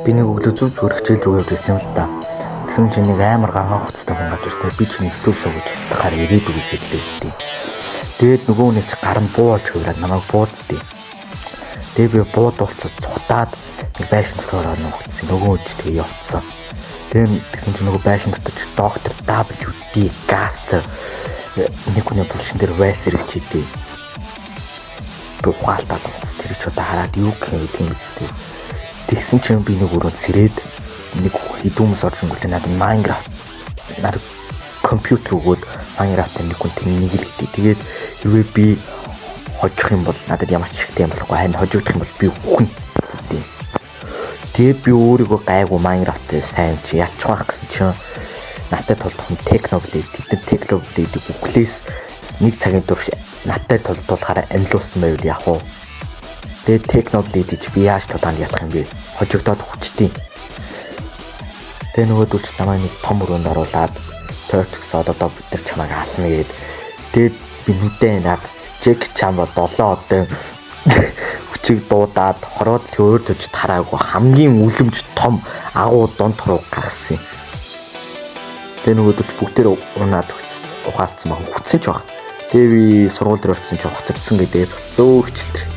Би нэг өглөө зүгээр хичээл рүү явж байсан юм л да. Тэгсэн чинь нэг амар гангаах хуцтай хүн гарч ирсэн. Би чинь YouTube сууж хахаар ирээд үгүйсэй дээ. Тэгээд нөгөө хүнээс гар нь буулж хувраад намайг бууддээ. Тэгээд би буудуулцад цутаад нэг байшин дотор орно гэсэн. Нөгөө хүн тэгээ явцсан. Тэгсэн чинь нөгөө байшин дотор доктор WD Gaster нэг хүний булшин дээр вайс ирэлчихдээ. Би ухаалтаад тэр ч удаа хараад юу гэх юм бэ? Тэгсэн чинь би нэг өрөөнд сэрээд нэг хідүүмс орсон гүлээ надад Minecraft надад компьютер өгөөд Minecraft-ын нэг хүн нэг л гэдэг. Тэгээд хэрвээ би хожих юм бол надад ямар ч ихтэй юм болохгүй. Харин хожигдох юм бол би үхэн. Тэгээд би өөрийгөө гайгүй Minecraft-ыг сайн чи ялчих байх гэсэн чинь надад толдох нь Technoblade бүхлээс нэг цагийн турш надад толдуулахаараа амьлуулсан байвал яах вэ? Тэгээд Technoblade би яаж тулаанд ялах юм бэ? Хожигдоод хүчтэй. Тэгээд нөгөө дүүч намайг нэг том өрөөнд оруулаад Turtles одоо бид нар чамайг ална гээд тэгээд би нүдэн наад Jack Chamba 7 одоо хүчиг дуудаад хороод өөр төж тараагүй хамгийн үлэмж том агуу дунд руу гаргасан юм. Тэгээд нөгөө дүүч бүгдээр унаад ухаалцсан баг хүчсэн ч баг. Тэгээд би сургууль дээр очсон ч ухацсан гэдэг зөөгчлээ.